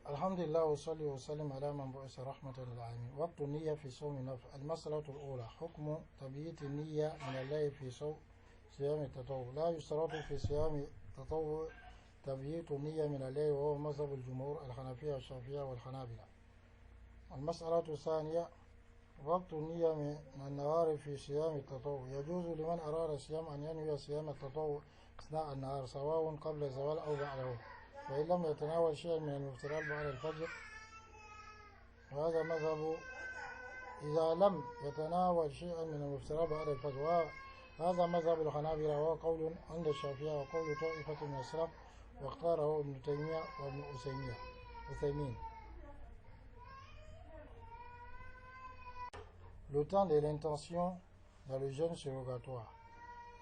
الحمد لله وصلي وسلم على من بعث رحمة للعالمين. وقت النية في صوم النفل. المسألة الأولى حكم تبييت النية من الليل في صيام التطوع. لا يشترط في صيام التطوع تبييت النية من الليل، وهو مذهب الجمهور الحنفية والشافعية والحنابلة. المسألة الثانية وقت النية من النهار في صيام التطوع. يجوز لمن أراد الصيام أن ينوي صيام التطوع أثناء النهار سواء قبل الزوال أو بعده، فإن لم يتناول شيئا من المفترات بعد الفجر وهذا مذهب. إذا لم يتناول شيئا من المفترات بعد الفجر وهذا مذهب الحنابلة، وهو قول عند الشافعية وقول طائفة من السلف، واختاره ابن تيمية وابن عثيمين. Le temps de l'intention dans le jeûne surrogatoire.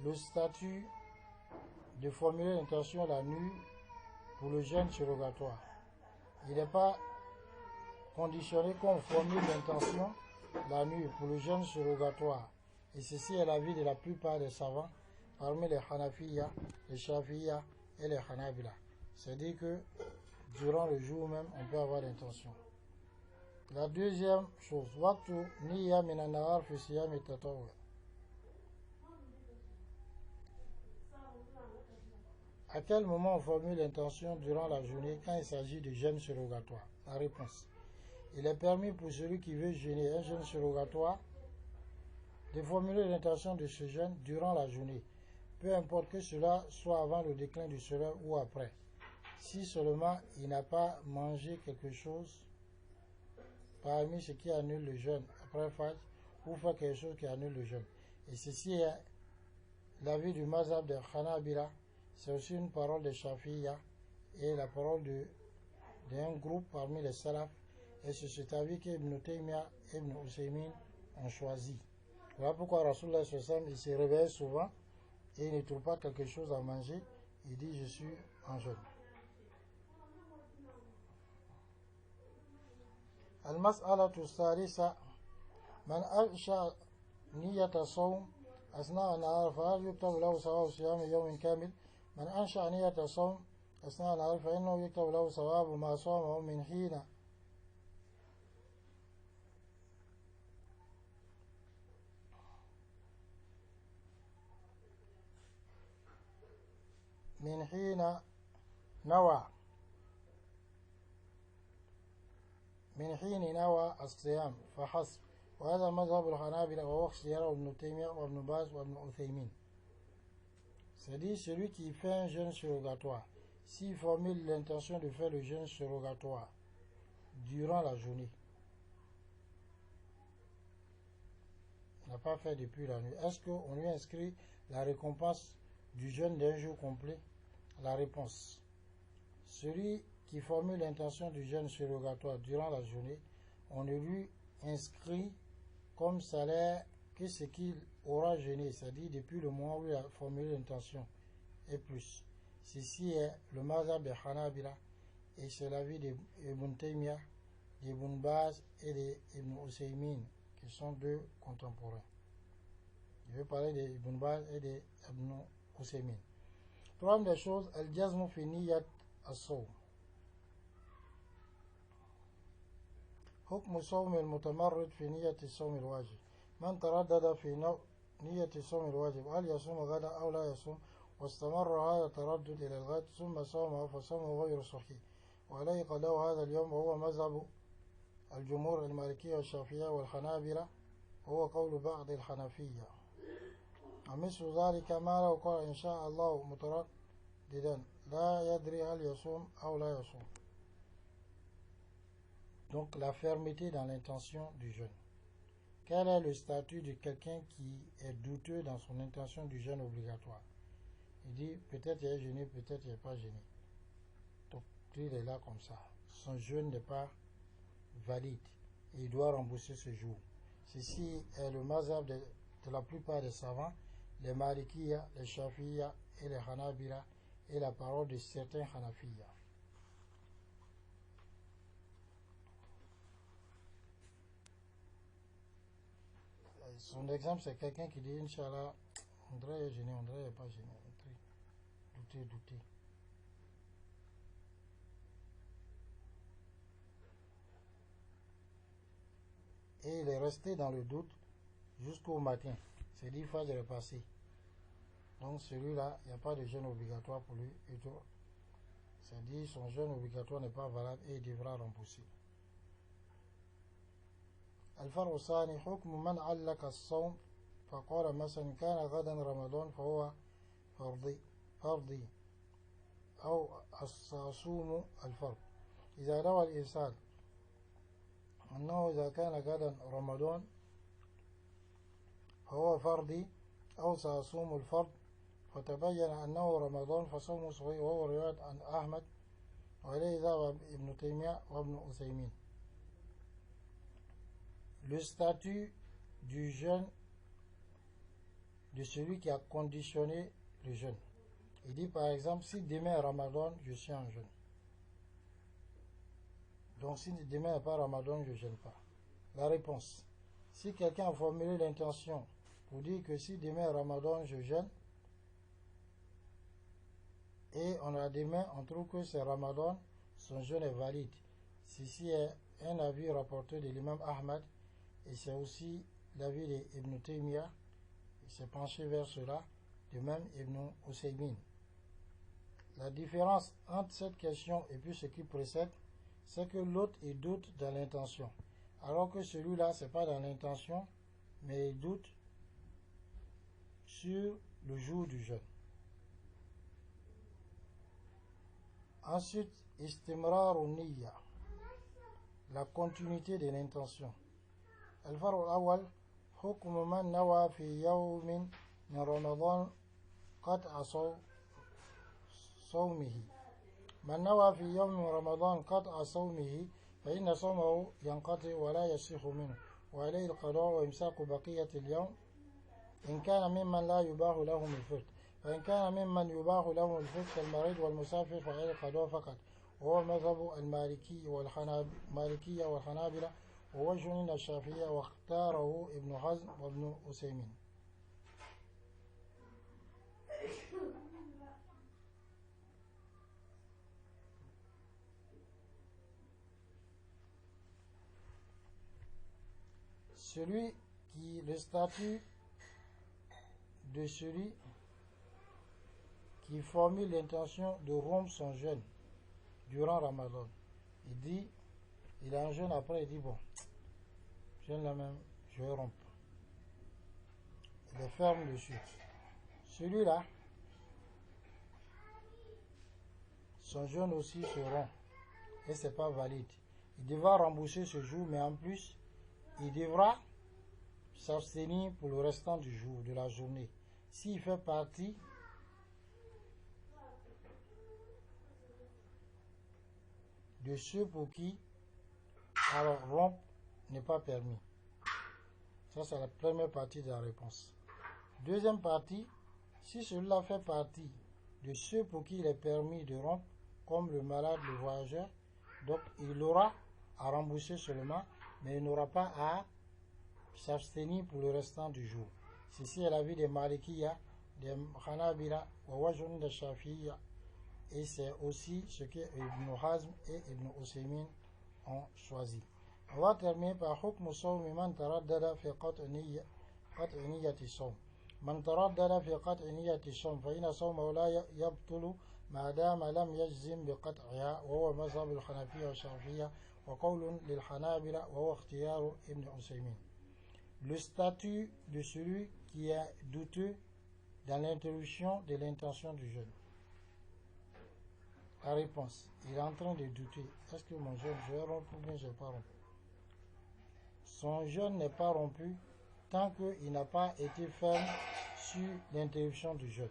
Le statut de formuler l'intention la nuit pour le jeûne surrogatoire. Il n'est pas conditionné qu'on formule l'intention la nuit pour le jeûne surrogatoire. Et ceci est l'avis de la plupart des savants, parmi les Hanafiya, les Shafiya et les Hanabila. C'est-à-dire que durant le jour même, on peut avoir l'intention. La deuxième chose, waqtu niyya min an-nahar fi siyam at-tatawwu. À quel moment on formule l'intention durant la journée quand il s'agit de jeûne surrogatoire? La réponse. Il est permis pour celui qui veut jeûner un jeûne surrogatoire de formuler l'intention de ce jeûne durant la journée, peu importe que cela soit avant le déclin du soleil ou après, si seulement il n'a pas mangé quelque chose parmi ce qui annule le jeûne après Fajr ou fait quelque chose qui annule le jeûne. Et ceci est l'avis du mazhab de Hanabila. C'est aussi une parole de Shafiya et la parole d'un groupe parmi les salafs. Et c'est cet avis qu'Ibn Taymiyyah et Ibn Usaymin ont choisi. Voilà pourquoi Rasulullah sallallahu il se réveille souvent et il ne trouve pas quelque chose à manger. Il dit je suis en jeûne. المسألة الثالثة من أنشأ نية صوم أثناء النهار فهل يكتب له ثواب صيام يوم كامل؟ من أنشأ نية صوم أثناء النهار فإنه يكتب له ثواب ما صامه من حين نوى الصيام فحسب. وهذا مذهب الحنابلة وهو اختيار ابن تيمية وابن باز وابن عثيمين. C'est-à-dire celui qui fait un jeûne surrogatoire, s'il formule l'intention de faire le jeûne surrogatoire durant la journée, il n'a pas fait depuis la nuit, est-ce qu'on lui inscrit la récompense du jeûne d'un jour complet? La réponse. Celui qui formule l'intention du jeûne surrogatoire durant la journée, on ne lui inscrit comme salaire que ce qu'il aura jeûné, c'est-à-dire depuis le moment où il a formulé l'intention, et plus. Ceci est le mazhab de Hanabila, et c'est l'avis d'Ibn Taymiyyah, d'Ibn Baz et d'Ibn Usaymin, qui sont deux contemporains. Je vais parler d'Ibn Baz et d'Ibn Usaymin. Troisième des choses, al-jazmu fi niyyat as-sawm. حكم صوم المتمرد في نية الصوم الواجب. من تردد في نية الصوم الواجب هل يصوم غدا أو لا يصوم، واستمر هذا التردد إلى الغد ثم صومه فصومه غير صحيح وعليه قضاء هذا اليوم، وهو مذهب الجمهور المالكية والشافعية والحنابلة، وهو قول بعض الحنفية. ومثل ذلك ما لو قال إن شاء الله مترددا لا يدري هل يصوم أو لا يصوم. Donc la fermeté dans l'intention du jeûne. Quel est le statut de quelqu'un qui est douteux dans son intention du jeûne obligatoire? Il dit peut-être il est jeûné, peut-être il n'est pas jeûné. Donc il est là comme ça. Son jeûne n'est pas valide et il doit rembourser ce jour. Ceci est le mazhab de la plupart des savants, les Malikiya, les Shafiya et les Hanabila, et la parole de certains Hanafiya. Son exemple, c'est quelqu'un qui dit Inch'Allah, on dirait gêné, on dirait pas gêné. Douter. et il est resté dans le doute jusqu'au matin. C'est 10 fois de repasser. Donc celui-là, il n'y a pas de jeûne obligatoire pour lui. C'est-à-dire son jeûne obligatoire n'est pas valable et il devra rembourser. الفرع الثاني حكم من علق الصوم فقال مثلا كان غدا رمضان فهو فرضي أو أصوم الفرض. إذا روى الإنسان أنه إذا كان غدا رمضان فهو فرضي أو سأصوم الفرض فتبين أنه رمضان فصوم صحيح وهو رواية عن أحمد وإليه ذهب ابن تيمية وابن عثيمين. Le statut du jeûne de celui qui a conditionné le jeûne. Il dit par exemple, si demain est Ramadan, je suis en jeûne. Donc si demain n'est pas Ramadan, je ne jeûne pas. La réponse, si quelqu'un a formulé l'intention pour dire que si demain est Ramadan, je jeûne, et on a demain, on trouve que c'est Ramadan, son jeûne est valide. Ceci est un avis rapporté de l'imam Ahmad, et c'est aussi l'avis d'Ibn Taymiyyah, il s'est penché vers cela, de même Ibn Usaymin. La différence entre cette question et puis ce qui précède, c'est que l'autre il doute dans l'intention. Alors que celui-là, ce n'est pas dans l'intention, mais il doute sur le jour du jeûne. Ensuite, istimrar niyya, la continuité de l'intention. الفرع الأول حكم من نوى في يوم من رمضان قطع صومه. من نوى في يوم من رمضان قطع صومه فإن صومه ينقطع ولا يصح منه وعليه القضاء وإمساك بقية اليوم إن كان ممن لا يباح لهم الفطر. فإن كان ممن يباح لهم الفطر كالمريض والمسافر فعليه القضاء فقط وهو مذهب المالكية والحنابلة ووجه عند الشافعية واختاره ابن حزم وابن عثيمين. Le statut de celui qui formule l'intention de rompre son jeûne durant Ramadan. Il dit, il a un jeûne après, il dit bon, jeûne là même, je vais rompre. Il est ferme dessus. Celui-là, son jeûne aussi se rompt et c'est pas valide. Il devra rembourser ce jour, mais en plus, il devra s'abstenir pour le restant du jour, de la journée. S'il fait partie de ceux pour qui alors rompre n'est pas permis. Ça, c'est la première partie de la réponse. Deuxième partie, si celui-là fait partie de ceux pour qui il est permis de rompre, comme le malade, le voyageur, donc il aura à rembourser seulement, mais il n'aura pas à s'abstenir pour le restant du jour. Ceci est l'avis des Malikiya, des Hanabila, Wawajun de Shafiya, et c'est aussi ce que Ibn Hazm et Ibn Usaymin ont choisi. On va terminer par Hukm Sawmi man taraddada fi qat'i niyyati sawm. Man taraddada fi qat'i niyyati sawm fa inna sawmahu la yabtulu ma dama lam yajzim bi qat'iha wa huwa mazhab al-Hanafiyya wa Shafi'iyya wa qawlun lil Hanabila wa huwa ikhtiyaru Ibn Usaymin. Le statut de celui qui est douteux dans l'interruption de l'intention du jeûne. La réponse, il est en train de douter. Est-ce que mon jeûne, je vais rompre ou bien je ne vais pas rompre? Son jeûne n'est pas rompu tant qu'il n'a pas été ferme sur l'interruption du jeûne.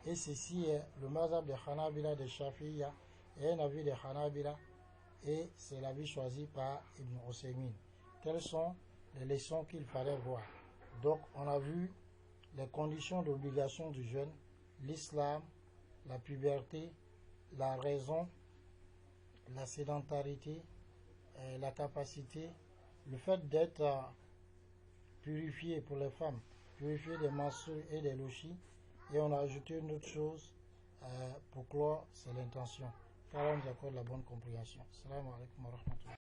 Et ceci est le mazhab de Hanabila de Shafi'iyya et un avis de Hanabila et c'est l'avis choisi par Ibn Usaymin. Quelles sont les leçons qu'il fallait voir? Donc on a vu les conditions d'obligation du jeûne, l'islam, la puberté, la raison, la sédentarité, la capacité, le fait d'être purifié pour les femmes, purifié des menstrues et des lochis, et on a ajouté une autre chose pour clore, c'est l'intention. Car on nous accorde la bonne compréhension. Assalamu alaikum wa rahmatullah.